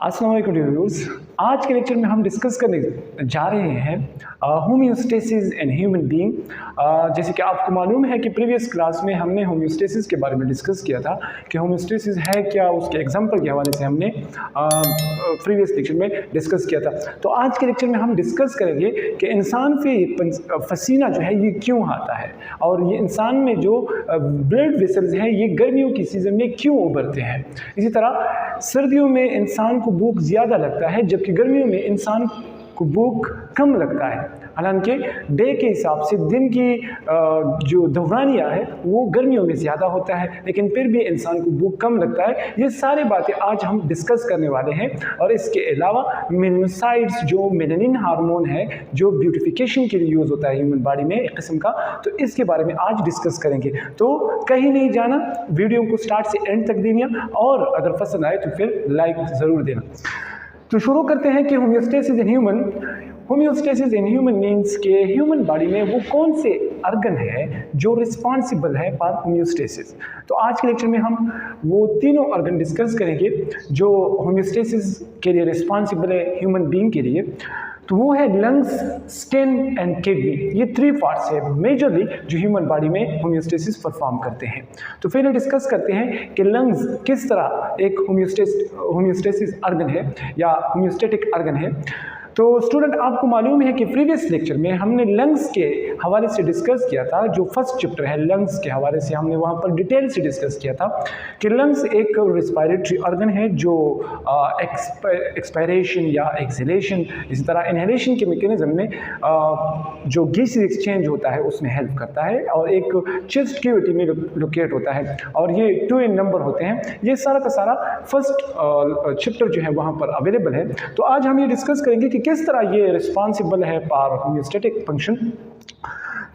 अस्सलाम वालेकुम व्यूअर्स। आज के लेक्चर में हम डिस्कस करने जा रहे हैं होम्योस्टेसिस इन ह्यूमन बीइंग। जैसे कि आपको मालूम है कि प्रीवियस क्लास में हमने होम्योस्टेसिस के बारे में डिस्कस किया था कि होम्योस्टेसिस है क्या, उसके एग्जांपल के हवाले से हमने प्रीवियस लेक्चर में डिस्कस किया था। तो आज के लेक्चर में हम डिस्कस करेंगे कि इंसान पे पसीना जो है ये क्यों आता है और ये इंसान में जो ब्लड वेसल्स हैं ये गर्मियों की सीज़न में क्यों उभरते हैं। इसी तरह सर्दियों में इंसान को भूख ज़्यादा लगता है जबकि गर्मियों में इंसान को भूख कम लगता है। हालांकि डे के हिसाब से दिन की जो दौरानिया है वो गर्मियों में ज़्यादा होता है, लेकिन फिर भी इंसान को भूख कम लगता है। ये सारी बातें आज हम डिस्कस करने वाले हैं। और इसके अलावा मेलानोसाइट्स जो मेलानिन हार्मोन है जो ब्यूटिफिकेशन के लिए यूज़ होता है ह्यूमन बॉडी में एक किस्म का, तो इसके बारे में आज डिस्कस करेंगे। तो कहीं नहीं जाना, वीडियो को स्टार्ट से एंड तक देना और अगर पसंद आए तो फिर लाइक ज़रूर देना। तो शुरू करते हैं कि होम्योस्टेसिस इन ह्यूमन मीन्स के ह्यूमन बॉडी में वो कौन से ऑर्गन है जो रिस्पॉन्सिबल है फॉर होम्योस्टेसिस। तो आज के लेक्चर में हम वो तीनों ऑर्गन डिस्कस करेंगे जो होम्योस्टेसिस के लिए रिस्पॉन्सिबल है ह्यूमन बीइंग के लिए। तो वो है लंग्स, स्किन एंड किडनी। ये 3 पार्ट्स है मेजरली जो ह्यूमन बॉडी में होम्योस्टेसिस परफॉर्म करते हैं। तो फिर डिस्कस करते हैं कि लंग्स किस तरह एक होम्योस्टेसिस ऑर्गन है या होम्योस्टेटिक ऑर्गन है। तो स्टूडेंट आपको मालूम है कि प्रीवियस लेक्चर में हमने लंग्स के हवाले से डिस्कस किया था। जो फर्स्ट चैप्टर है लंग्स के हवाले से हमने वहाँ पर डिटेल से डिस्कस किया था कि लंग्स एक रिस्पायरेटरी ऑर्गन है जो एक्सपायरेशन या एक्सहेलेशन, इसी तरह इनहेलेशन के मैकेनिज्म में जो गैस एक्सचेंज होता है उसमें हेल्प करता है और एक चेस्ट कैविटी में लोकेट होता है और ये 2 इन नंबर होते हैं। ये सारा का सारा फर्स्ट चैप्टर जो है वहाँ पर अवेलेबल है। तो आज हम ये डिस्कस करेंगे कि किस तरह ये रिस्पॉन्सिबल है फॉर होम्योस्टेटिक फंक्शन।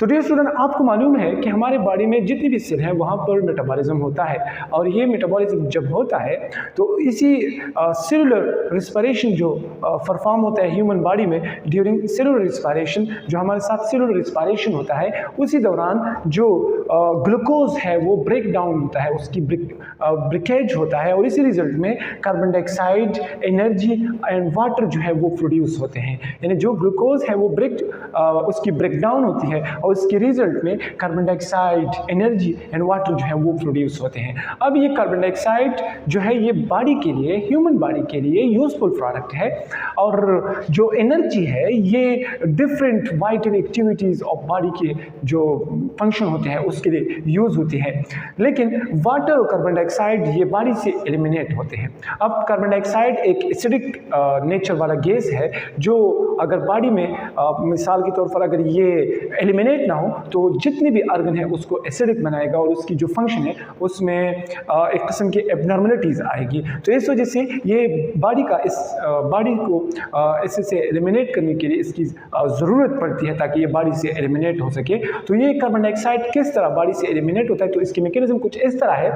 तो डियर स्टूडेंट आपको मालूम है कि हमारे बॉडी में जितनी भी सेल हैं वहाँ पर मेटाबॉलिज्म होता है और ये मेटाबॉलिज्म जब होता है तो इसी सेलुलर रिस्पायरेशन जो परफॉर्म होता है ह्यूमन बॉडी में ड्यूरिंग सेलुलर रिस्पायरेशन, जो हमारे साथ सेलुलर रिस्पायरेशन होता है उसी दौरान जो ग्लूकोज है वो ब्रेक डाउन होता है, उसकी ब्रेकेज होता है और इसी रिजल्ट में carbon dioxide, energy and water जो है वो प्रोड्यूस होते हैं। यानी जो ग्लूकोज है वो उसकी ब्रेक डाउन होती है और इसके रिजल्ट में carbon dioxide, energy and water जो है वो प्रोड्यूस होते हैं। अब ये कार्बन डाइऑक्साइड जो है ये बॉडी के लिए, ह्यूमन बॉडी के लिए यूजफुल प्रोडक्ट है और जो एनर्जी है ये different vital activities of body के जो फंक्शन होते हैं उसके लिए यूज़ होती है। लेकिन वाटर और कार्बन डाइऑक्साइड ये बॉडी से एलिमिनेट होते हैं। अब कार्बन डाइऑक्साइड एक एसिडिक नेचर वाला गैस है जो अगर बॉडी में मिसाल के तौर पर अगर ये एलिमिनेट ना हो तो जितने भी ऑर्गन है उसको एसिडिक बनाएगा और उसकी जो फंक्शन है उसमें एक किस्म की एबनॉर्मलिटीज़ आएगी। तो इस वजह से ये बॉडी को इससे से एलिमिनेट करने के लिए इसकी ज़रूरत पड़ती है ताकि ये बॉडी से एलिमिनेट हो सके। तो ये कार्बन डाइऑक्साइड किस तरह बॉडी से एलिमिनेट होता है, तो इसकी मैकेनिज्म कुछ इस तरह है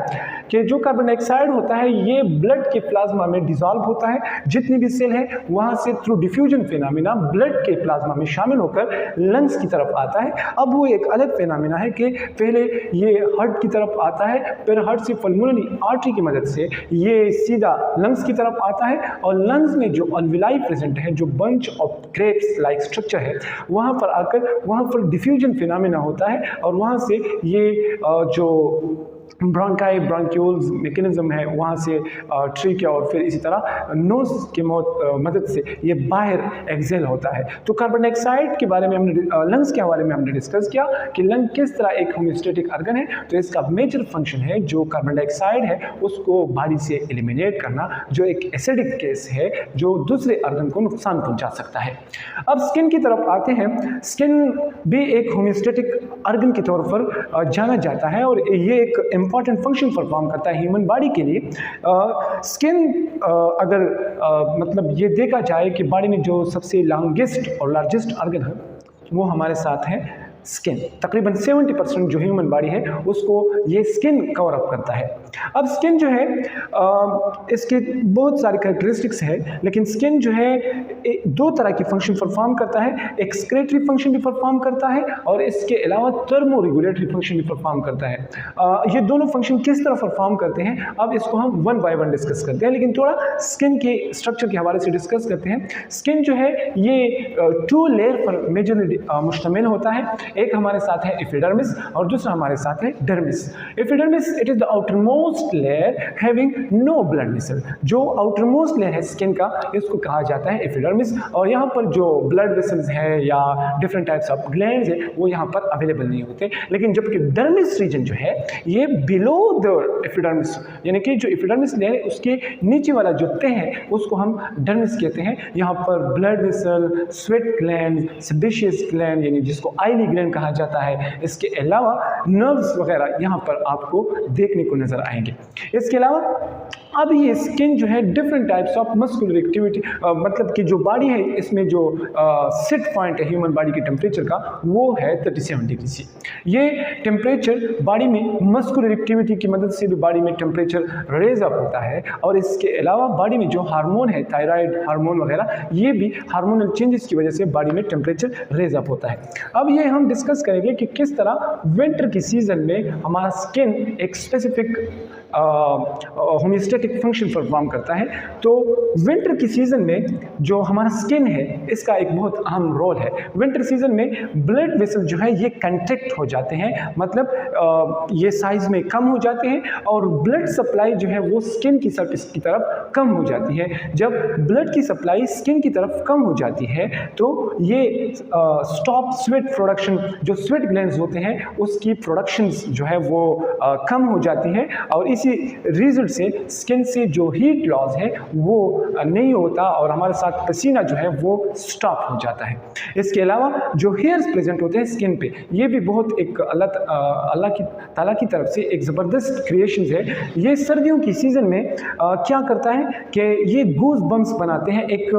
कि जो कार्बन डाइऑक्साइड होता है ये ब्लड के प्लाज्मा में डिजॉल्व होता है। जितनी भी सेल है वहाँ से थ्रू डिफ्यूजन फिनोमेना ब्लड के प्लाज्मा में शामिल होकर लंग्स की तरफ आता है। अब वो एक अलग फिनोमेना है कि पहले ये हार्ट की तरफ आता है, फिर हार्ट से पल्मोनरी आर्टरी की मदद से ये सीधा लंग्स की तरफ आता है और लंग्स में जो अल्विलाई प्रेजेंट है, जो bunch of grapes like structure है, वहाँ पर आकर वहाँ पर डिफ्यूजन फिनोमेना होता है और वहाँ से ये जो ब्रोंकाई ब्रोंक्यूल्स मैकेनिज्म है वहाँ से ट्रिकिया और फिर इसी तरह नोज के मदद से ये बाहर एक्सेल होता है। तो कार्बन डाइऑक्साइड के बारे में हमने लंग्स के हवाले में हमने डिस्कस किया कि लंग किस तरह एक होम्योस्टेटिक ऑर्गन है। तो इसका मेजर फंक्शन है जो कार्बन डाइऑक्साइड है उसको बॉडी से एलिमिनेट करना, जो एक एसिडिक गैस है जो दूसरे ऑर्गन को नुकसान पहुँचा सकता है। अब स्किन की तरफ आते हैं। स्किन भी एक होम्योस्टेटिक ऑर्गन के तौर पर जाना जाता है और ये एक इंपॉर्टेंट फंक्शन परफॉर्म करता है ह्यूमन बॉडी के लिए। स्किन अगर मतलब ये देखा जाए कि बॉडी में जो सबसे लॉन्गेस्ट और लार्जेस्ट ऑर्गन है वो हमारे साथ है स्किन। तकरीबन 70% जो ह्यूमन बॉडी है उसको ये स्किन कवर अप करता है। अब स्किन जो है इसके बहुत सारे कैरेक्टरिस्टिक्स है, लेकिन स्किन जो है दो तरह की फंक्शन परफॉर्म करता है। एक्सक्रेटरी फंक्शन भी परफॉर्म करता है और इसके अलावा थर्मो रेगुलेटरी फंक्शन भी परफॉर्म करता है। ये दोनों फंक्शन किस तरह परफॉर्म करते हैं अब इसको हम वन बाय वन डिस्कस करते हैं, लेकिन थोड़ा स्किन के स्ट्रक्चर के हवाले से डिस्कस करते हैं। स्किन जो है ये 2 लेयर पर मेजरली मुश्तमिल होता है। एक हमारे साथ है एपिडर्मिस और दूसरा हमारे साथ है dermis. Epidermis it is the outermost layer having no blood vessel. जो आउटरमोस्ट लेयर है स्किन का इसको कहा जाता है एपिडर्मिस, और यहाँ पर जो ब्लड वेसल्स है या डिफरेंट टाइप्स ऑफ ग्लैंड्स है वो यहाँ पर अवेलेबल नहीं होते। लेकिन जबकि डर्मिस रीजन जो है ये बिलो द एपिडर्मिस, यानी कि जो एपिडर्मिस लेयर है उसके नीचे वाला जो तह है उसको हम डर्मिस कहते हैं। यहाँ पर blood vessel, sweat gland, sebaceous gland यानी जिसको आइली ग्लैंड कहा जाता है, इसके अलावा नर्व्स वगैरह यहाँ पर आपको देखने को नजर आएंगे। इसके अलावा अब ये स्किन जो है different types of muscular activity, मतलब कि जो बॉडी है इसमें जो सेट पॉइंट है ह्यूमन बॉडी के टेम्परेचर का वो है 37 डिग्री सी। ये टेम्परेचर बॉडी में मस्कुलर एक्टिविटी की मदद से भी बॉडी में टेम्परेचर रेज अप होता है, और इसके अलावा बॉडी में जो हार्मोन है थायराइड हार्मोन वगैरह ये भी हार्मोनल चेंजेस की वजह से बॉडी में टेम्परेचर रेज अप होता है। अब ये हम डिस्कस करेंगे कि किस तरह विंटर की सीजन में हमारा स्किन एक स्पेसिफिक होम्योस्टैटिक फंक्शन परफॉर्म करता है। तो विंटर की सीजन में जो हमारा स्किन है इसका एक बहुत अहम रोल है। विंटर सीजन में ब्लड वेसल जो है ये कंट्रैक्ट हो जाते हैं, मतलब ये साइज में कम हो जाते हैं और ब्लड सप्लाई जो है वो स्किन की सरफेस की तरफ कम हो जाती है। जब ब्लड की सप्लाई स्किन की तरफ कम हो जाती है तो ये स्टॉप स्वेट प्रोडक्शन, जो स्वेट ग्लैंड्स होते हैं उसकी प्रोडक्शंस जो है वो कम हो जाती है, और इसी रिजल्ट से स्किन से जो हीट लॉस है वो नहीं होता और हमारे साथ पसीना जो है वो स्टॉप हो जाता है। इसके अलावा जो हेयर्स प्रेजेंट होते हैं स्किन पे ये भी बहुत एक अल्लाह की ताला की तरफ से एक ज़बरदस्त क्रिएशंस है। ये सर्दियों की सीज़न में क्या करता है कि ये गूज बम्स बनाते हैं, एक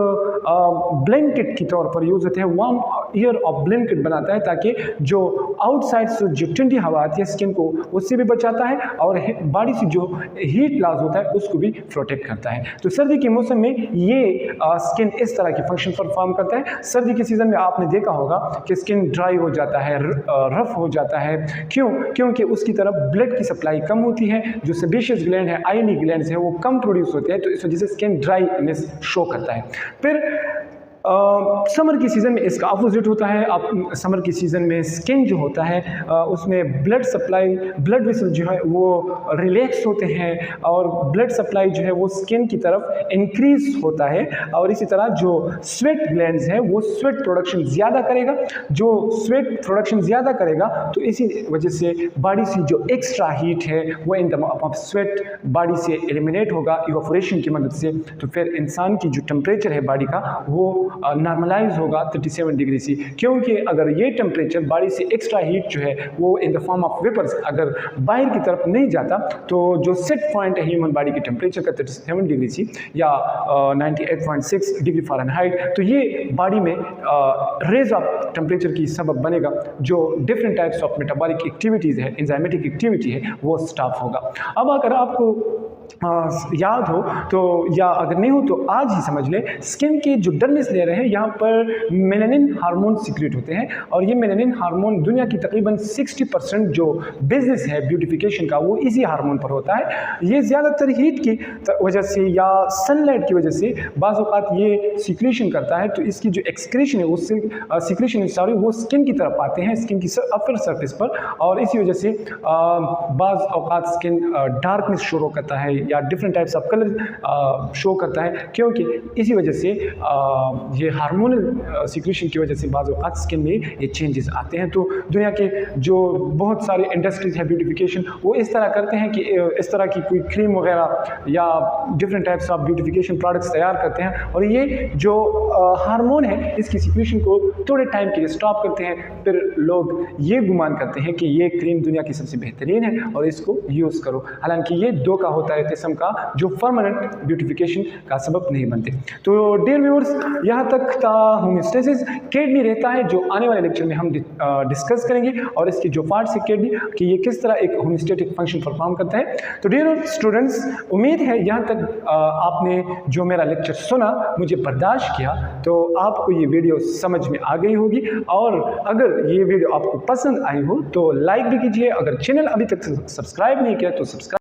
ब्लैंकेट की तौर पर यूज़ होते हैं, वार्म ईयर ऑफ ब्लैंकेट बनाता है ताकि जो आउटसाइड से जो ठंडी हवा आती है स्किन को उससे भी बचाता है और बॉडी से जो हीट लॉस होता है उसको भी प्रोटेक्ट करता है। तो सर्दी के मौसम में ये स्किन इस तरह की फंक्शन परफॉर्म करता है। सर्दी के सीज़न में आपने देखा होगा कि स्किन ड्राई हो जाता है, रफ हो जाता है। क्यों? क्योंकि उसकी तरफ ब्लड की सप्लाई कम होती है, जो सेबेशियस ग्लैंड है, आइली ग्लैंड्स है वो कम प्रोड्यूस होते हैं, तो इस वजह से स्किन ड्राईनेस शो करता है। फिर समर की सीज़न में इसका अपोजिट होता है। अब समर की सीज़न में स्किन जो होता है उसमें ब्लड सप्लाई, ब्लड वेसल जो है वो रिलैक्स होते हैं और ब्लड सप्लाई जो है वो स्किन की तरफ इंक्रीज होता है, और इसी तरह जो स्वेट ग्लैंड्स है वो स्वेट प्रोडक्शन ज़्यादा करेगा। जो स्वेट प्रोडक्शन ज़्यादा करेगा तो इसी वजह से बॉडी से जो एक्स्ट्रा हीट है वो in the of sweat body से एलिमिनेट होगा इवापोरेशन की मदद से। तो फिर इंसान की जो टेम्परेचर है बॉडी का वो नॉर्मलाइज होगा 37 डिग्री सी, क्योंकि अगर ये टेम्परेचर बॉडी से एक्स्ट्रा हीट जो है वो in the form of vapours अगर बाहर की तरफ नहीं जाता तो जो सेट पॉइंट है ह्यूमन बॉडी के टेम्परेचर का 37 डिग्री सी या 98.6 डिग्री फ़ारेनहाइट, तो ये बॉडी में रेज ऑफ टेम्परेचर की सबब बनेगा। जो different types of metabolic activities है, एंजाइमेटिक एक्टिविटी है वो स्टॉप होगा। अब अगर आपको याद हो तो या अगर नहीं हो तो आज ही समझ ले, स्किन के जो डर्मिस लेयर है यहाँ पर मेलानिन हार्मोन सीक्रेट होते हैं, और ये मेलानिन हार्मोन दुनिया की तकरीबन 60% जो बिजनेस है ब्यूटिफिकेशन का वो इसी हार्मोन पर होता है। ये ज़्यादातर हीट की वजह से या सनलाइट की वजह से बाज़ औक़ात ये सीक्रेशन करता है, तो इसकी जो एक्सक्रीशन है उससे सीक्रेशन वो स्किन की तरफ आते हैं, स्किन की अपर सरफेस पर, और इसी वजह से बाज़ औक़ात स्किन डार्कनेस शो करता है या different types of colour show करता है, क्योंकि इसी वजह से ये हार्मोनल सीक्रेशन की वजह से बाज़ औक़ात स्किन में ये चेंजेस आते हैं। तो दुनिया के जो बहुत सारे इंडस्ट्रीज है ब्यूटिफिकेशन वो इस तरह करते हैं कि इस तरह की कोई क्रीम वगैरह या different types of beautification products तैयार करते हैं, और ये जो हार्मोन है इसकी सीक्रेशन को थोड़े टाइम के लिए स्टॉप करते हैं, फिर लोग ये गुमान करते हैं कि ये क्रीम दुनिया की सबसे बेहतरीन है और इसको यूज़ करो। हालांकि ये धोखा होता है किस्म का, जो परमानेंट ब्यूटिफिकेशन का सबब नहीं बनते। तो डियर व्यूअर्स, यहाँ तक था होम्योस्टेसिस किडनी रहता है, जो आने वाले लेक्चर में हम डिस्कस करेंगे, और इसकी जो पार्ट्स है किडनी कि ये किस तरह एक होम्योस्टेटिक फंक्शन परफॉर्म करता है। तो डियर स्टूडेंट्स, उम्मीद है यहाँ तक आपने जो मेरा लेक्चर सुना, मुझे बर्दाश्त किया, तो आपको ये वीडियो समझ में आ गई होगी। और अगर ये वीडियो आपको पसंद आई हो तो लाइक भी कीजिए। अगर चैनल अभी तक सब्सक्राइब नहीं किया तो सब्सक्राइब